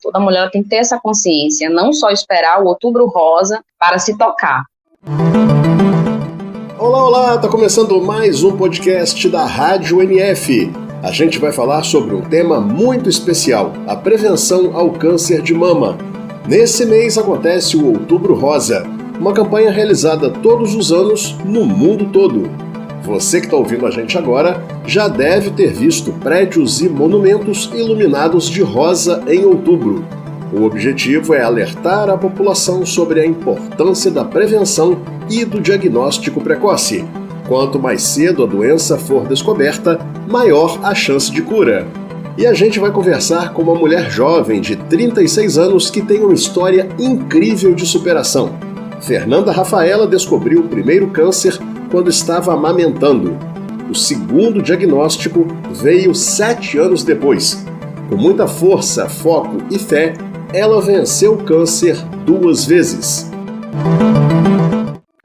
Toda mulher tem que ter essa consciência, não só esperar o Outubro Rosa para se tocar. Olá, tá começando mais um podcast da Rádio NF. A gente vai falar sobre um tema muito especial, a prevenção ao câncer de mama. Nesse mês acontece o Outubro Rosa, uma campanha realizada todos os anos no mundo todo. Você que está ouvindo a gente agora já deve ter visto prédios e monumentos iluminados de rosa em outubro. O objetivo é alertar a população sobre a importância da prevenção e do diagnóstico precoce. Quanto mais cedo a doença for descoberta, maior a chance de cura. E a gente vai conversar com uma mulher jovem de 36 anos que tem uma história incrível de superação. Fernanda Rafaela descobriu o primeiro câncer quando estava amamentando. O segundo diagnóstico veio 7 anos depois. Com muita força, foco e fé, ela venceu o câncer 2 vezes.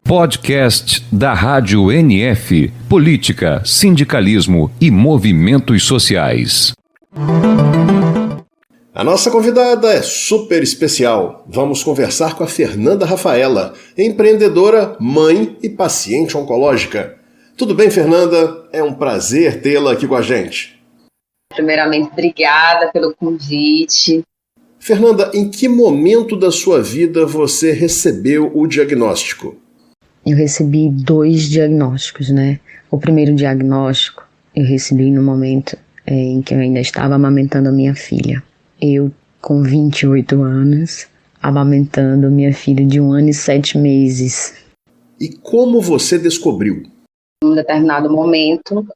Podcast da Rádio NF. Política, sindicalismo e movimentos sociais. A nossa convidada é super especial. Vamos conversar com a Fernanda Rafaela, empreendedora, mãe e paciente oncológica. Tudo bem, Fernanda? É um prazer tê-la aqui com a gente. Primeiramente, obrigada pelo convite. Fernanda, em que momento da sua vida você recebeu o diagnóstico? Eu recebi 2 diagnósticos, né? O primeiro diagnóstico eu recebi no momento em que eu ainda estava amamentando a minha filha. Eu, com 28 anos, amamentando minha filha de 1 ano e 7 meses. E como você descobriu? Em um determinado momento,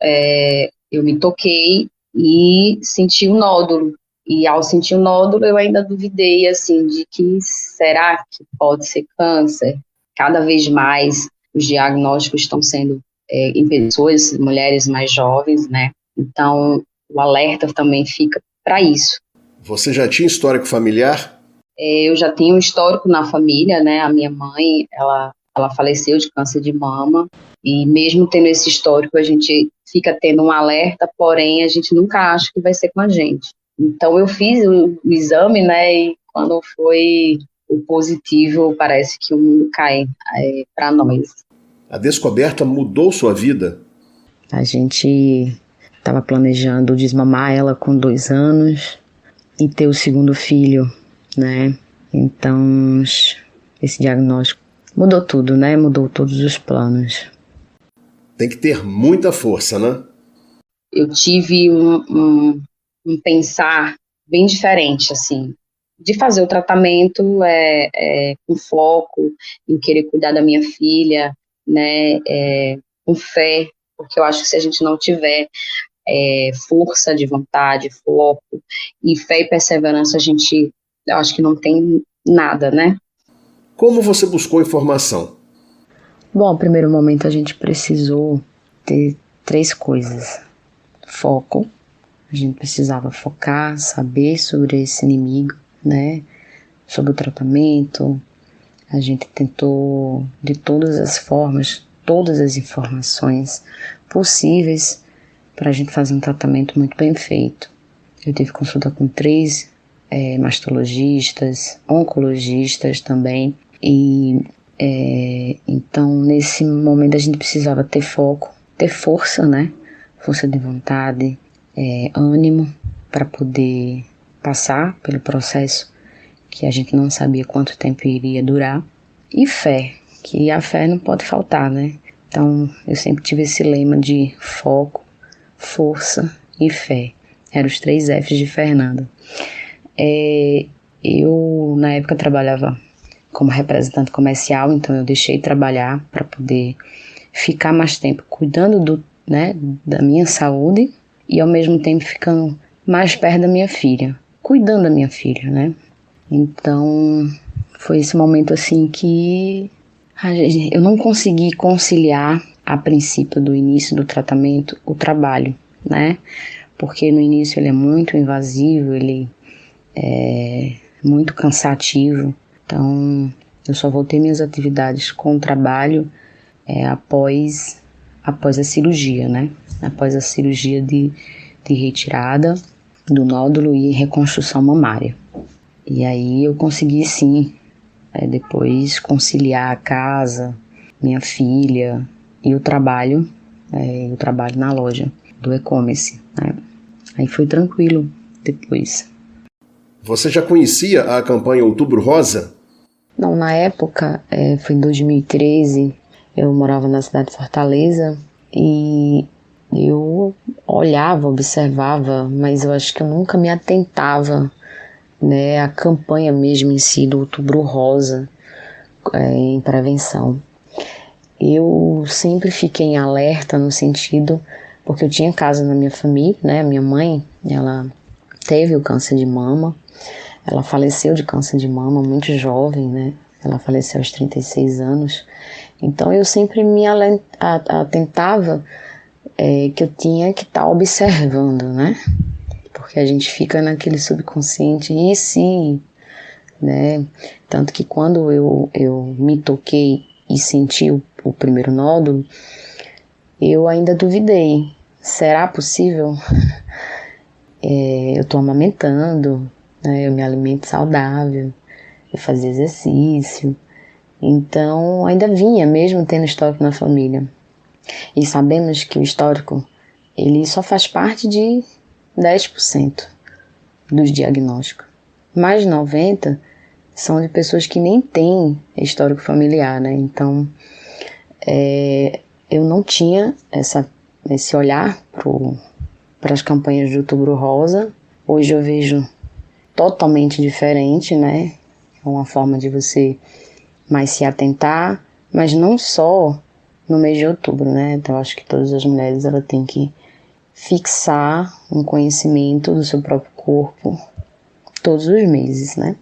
eu me toquei e senti um nódulo. E ao sentir o nódulo, eu ainda duvidei, assim, de que será que pode ser câncer? Cada vez mais os diagnósticos estão sendo em pessoas, mulheres mais jovens, né? Então, o alerta também fica para isso. Você já tinha histórico familiar? Eu já tinha um histórico na família, né? A minha mãe, ela faleceu de câncer de mama. E mesmo tendo esse histórico, a gente fica tendo um alerta, porém a gente nunca acha que vai ser com a gente. Então eu fiz o exame, né? E quando foi o positivo, parece que o mundo cai para nós. A descoberta mudou sua vida? A gente estava planejando desmamar ela com 2 anos e ter o segundo filho, né? Então, esse diagnóstico mudou tudo, né? Mudou todos os planos. Tem que ter muita força, né? Eu tive um pensar bem diferente, assim, de fazer o tratamento com foco em querer cuidar da minha filha, né? Com fé, porque eu acho que se a gente não tiver força de vontade, foco e fé e perseverança, eu acho que não tem nada, né? Como você buscou informação? Bom, no primeiro momento a gente precisou ter 3 coisas. Foco, a gente precisava focar, saber sobre esse inimigo, né? Sobre o tratamento. A gente tentou de todas as formas, todas as informações possíveis para a gente fazer um tratamento muito bem feito. Eu tive consulta com 3 mastologistas, oncologistas também, e então nesse momento a gente precisava ter foco, ter força, né? Força de vontade, ânimo para poder passar pelo processo que a gente não sabia quanto tempo iria durar, e fé, que a fé não pode faltar, né? Então eu sempre tive esse lema de foco, força e fé. Eram os 3 Fs de Fernanda. Eu, na época, trabalhava como representante comercial, então eu deixei de trabalhar para poder ficar mais tempo cuidando da minha saúde e, ao mesmo tempo, ficando mais perto da minha filha, cuidando da minha filha, né? Então, foi esse momento, assim, que eu não consegui conciliar, a princípio do início do tratamento, o trabalho, né? Porque no início ele é muito invasivo, ele é muito cansativo. Então, eu só voltei minhas atividades com o trabalho após a cirurgia, né? Após a cirurgia de retirada do nódulo e reconstrução mamária. E aí eu consegui sim, depois conciliar a casa, minha filha e o trabalho na loja do e-commerce, né? Aí foi tranquilo depois. Você já conhecia a campanha Outubro Rosa? Não, na época, foi em 2013, eu morava na cidade de Fortaleza e eu olhava, observava, mas eu acho que eu nunca me atentava, né, à campanha mesmo em si do Outubro Rosa, em prevenção. Eu sempre fiquei em alerta no sentido, porque eu tinha caso na minha família, né, minha mãe, ela teve o câncer de mama, ela faleceu de câncer de mama muito jovem, né? Ela faleceu aos 36 anos. Então eu sempre me atentava que eu tinha que estar observando, né? Porque a gente fica naquele subconsciente, e se, né? Tanto que quando eu me toquei e senti o primeiro nódulo, eu ainda duvidei. Será possível? Eu estou amamentando, né? Eu me alimento saudável, eu fazia exercício, então ainda vinha mesmo tendo histórico na família. E sabemos que o histórico, ele só faz parte de 10% dos diagnósticos. Mais de 90% são de pessoas que nem têm histórico familiar, né? Então, eu não tinha esse olhar para as campanhas de Outubro Rosa. Hoje eu vejo totalmente diferente, né? É uma forma de você mais se atentar, mas não só no mês de outubro, né? Então, eu acho que todas as mulheres ela têm que fixar um conhecimento do seu próprio corpo todos os meses, né?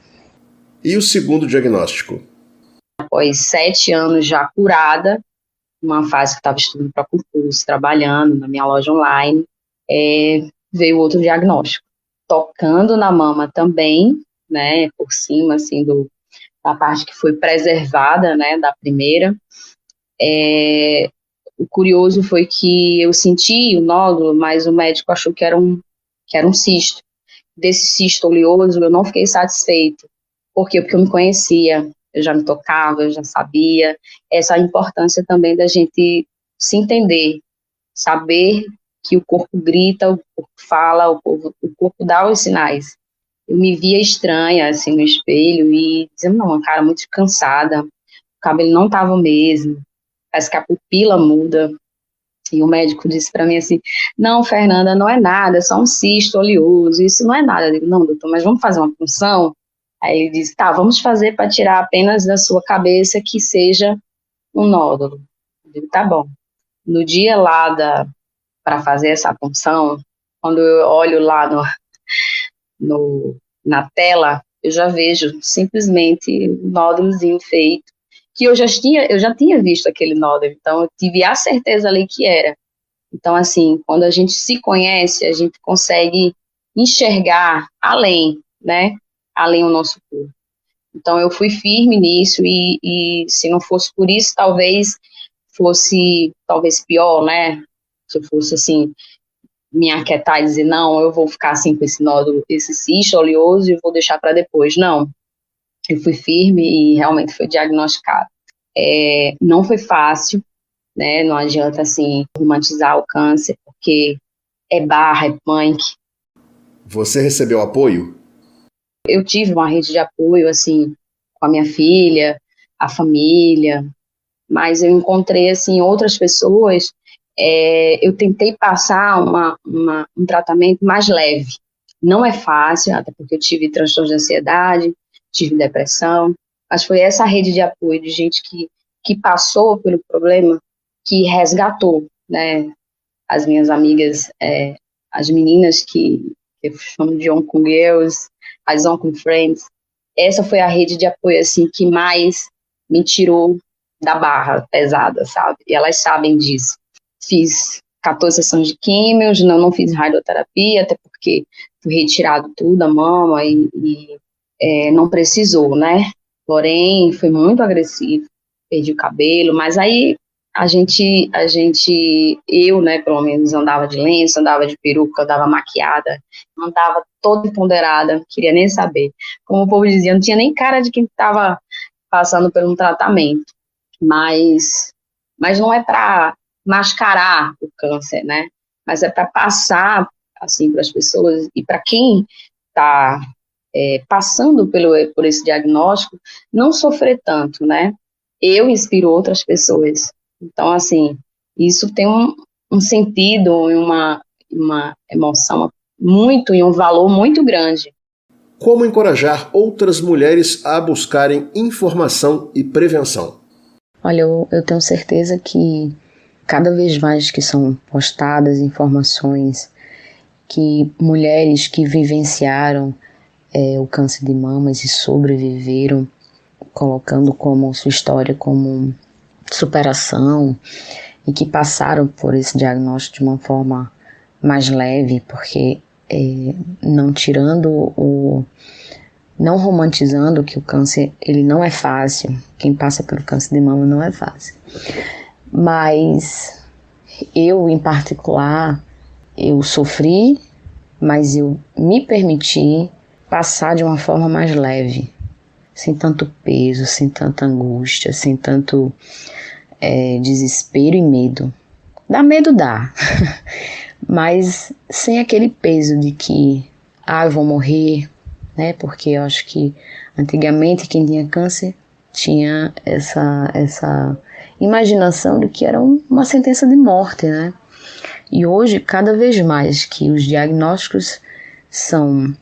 E o segundo diagnóstico? Após 7 anos já curada, uma fase que estava estudando para concurso, trabalhando na minha loja online, veio outro diagnóstico. Tocando na mama também, né, por cima, assim, da parte que foi preservada, né, da primeira. O curioso foi que eu senti o nódulo, mas o médico achou que era um cisto. Desse cisto oleoso, eu não fiquei satisfeita. Por quê? Porque eu me conhecia, eu já me tocava, eu já sabia. Essa é a importância também da gente se entender, saber que o corpo grita, o corpo fala, o corpo dá os sinais. Eu me via estranha, assim, no espelho e dizendo, não, uma cara muito cansada, o cabelo não estava o mesmo, parece que a pupila muda. E o médico disse para mim assim, não, Fernanda, não é nada, é só um cisto oleoso, isso não é nada. Eu digo, não, doutor, mas vamos fazer uma punção? Aí ele disse, tá, vamos fazer para tirar apenas da sua cabeça que seja um nódulo. Eu digo, tá bom. No dia lá para fazer essa punção, quando eu olho lá na tela, eu já vejo simplesmente um nódulozinho feito, que eu já tinha visto aquele nódulo, então eu tive a certeza ali que era. Então, assim, quando a gente se conhece, a gente consegue enxergar além, né? Além o nosso corpo. Então, eu fui firme nisso e se não fosse por isso, talvez pior, né? Se eu fosse, assim, me aquietar e dizer, não, eu vou ficar assim com esse nódulo, esse cisto oleoso e vou deixar para depois. Não, eu fui firme e realmente foi diagnosticado. Não foi fácil, né? Não adianta, assim, romantizar o câncer, porque é barra, é punk. Você recebeu apoio? Eu tive uma rede de apoio, assim, com a minha filha, a família, mas eu encontrei, assim, outras pessoas. Eu tentei passar um tratamento mais leve. Não é fácil, até porque eu tive transtorno de ansiedade, tive depressão, mas foi essa rede de apoio de gente que passou pelo problema que resgatou, né? As minhas amigas, as meninas que eu chamo de Oncom Girls, as Oncom Friends, essa foi a rede de apoio, assim, que mais me tirou da barra pesada, sabe? E elas sabem disso. Fiz 14 sessões de químios, não fiz radioterapia, até porque fui retirado tudo da mama e não precisou, né? Porém, foi muito agressivo, perdi o cabelo, mas aí eu, né, pelo menos andava de lenço, andava de peruca, andava maquiada, andava toda empoderada, não queria nem saber. Como o povo dizia, não tinha nem cara de quem estava passando por um tratamento. Mas não é para mascarar o câncer, né? Mas é para passar, assim, para as pessoas e para quem está passando por esse diagnóstico, não sofrer tanto, né? Eu inspiro outras pessoas. Então, assim, isso tem um sentido e uma emoção muito e um valor muito grande. Como encorajar outras mulheres a buscarem informação e prevenção? Olha, eu tenho certeza que cada vez mais que são postadas informações que mulheres que vivenciaram o câncer de mamas e sobreviveram, colocando como sua história como superação e que passaram por esse diagnóstico de uma forma mais leve, porque não não romantizando que o câncer ele não é fácil, quem passa pelo câncer de mama não é fácil, mas eu em particular, eu sofri, mas eu me permiti passar de uma forma mais leve, sem tanto peso, sem tanta angústia, sem tanto desespero e medo. Dá medo, dá, mas sem aquele peso de que, eu vou morrer, né? Porque eu acho que antigamente quem tinha câncer tinha essa imaginação de que era uma sentença de morte, né? E hoje, cada vez mais que os diagnósticos são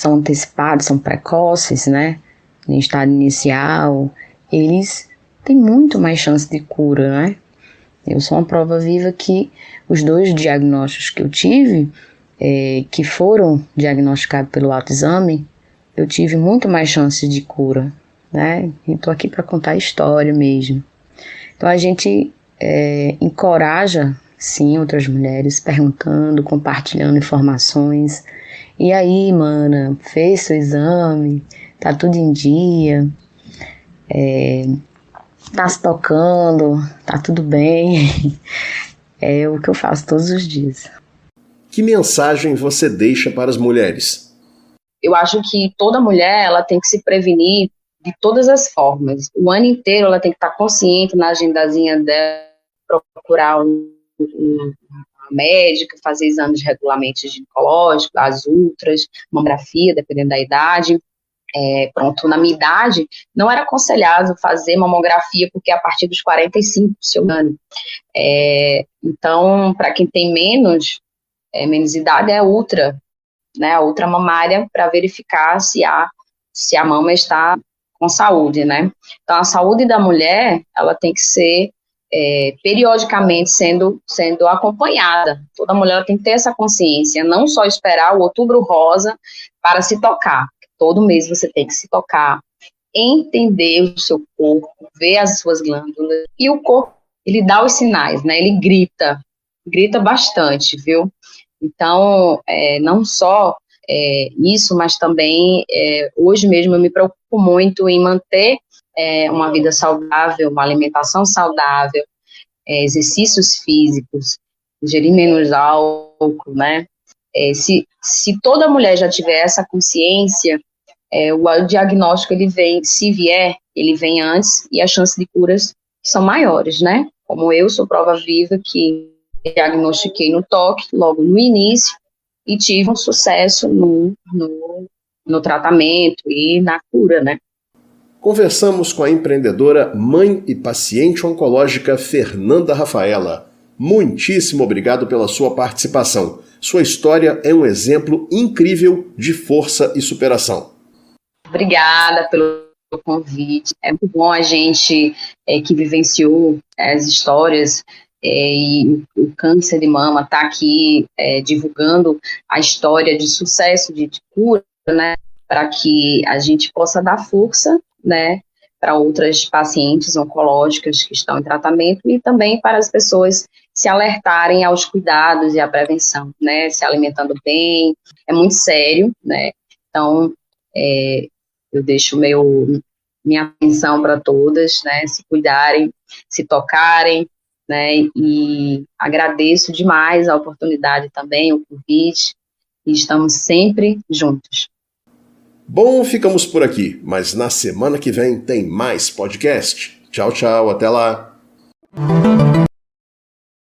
antecipados, são precoces, né? Em estado inicial, eles têm muito mais chance de cura, né? Eu sou uma prova viva que os 2 diagnósticos que eu tive, que foram diagnosticados pelo autoexame, eu tive muito mais chances de cura, né? E estou aqui para contar a história mesmo. Então a gente encoraja, sim, outras mulheres perguntando, compartilhando informações. E aí, mana, fez seu exame? Tá tudo em dia? Tá se tocando? Tá tudo bem? É o que eu faço todos os dias. Que mensagem você deixa para as mulheres? Eu acho que toda mulher ela tem que se prevenir de todas as formas. O ano inteiro ela tem que estar consciente na agendazinha dela, procurar uma médica, fazer exames regularmente ginecológicos, as ultras, mamografia, dependendo da idade. Na minha idade, não era aconselhável fazer mamografia, porque é a partir dos 45, se eu não me engano. Então, para quem tem menos idade, é ultra, né, a ultra mamária, para verificar se a mama está com saúde, né? Então, a saúde da mulher, ela tem que ser periodicamente sendo acompanhada. Toda mulher tem que ter essa consciência, não só esperar o outubro rosa para se tocar. Todo mês você tem que se tocar, entender o seu corpo, ver as suas glândulas, e o corpo, ele dá os sinais, né? Ele grita bastante, viu? Então, não só isso, mas também, hoje mesmo eu me preocupo muito em manter uma vida saudável, uma alimentação saudável, exercícios físicos, ingerir menos álcool, né? Se toda mulher já tiver essa consciência, o diagnóstico, se vier, ele vem antes e as chances de curas são maiores, né? Como eu sou prova viva que diagnostiquei no toque logo no início e tive um sucesso no tratamento e na cura, né? Conversamos com a empreendedora, mãe e paciente oncológica Fernanda Rafaela. Muitíssimo obrigado pela sua participação. Sua história é um exemplo incrível de força e superação. Obrigada pelo convite. É muito bom a gente que vivenciou as histórias e o câncer de mama está aqui divulgando a história de sucesso, de cura, né, para que a gente possa dar força, né, para outras pacientes oncológicas que estão em tratamento e também para as pessoas se alertarem aos cuidados e à prevenção, né, se alimentando bem, é muito sério, né, então eu deixo minha atenção para todas, né, se cuidarem, se tocarem, né? E agradeço demais a oportunidade também, o convite, e estamos sempre juntos. Bom, ficamos por aqui, mas na semana que vem tem mais podcast. Tchau, tchau, até lá!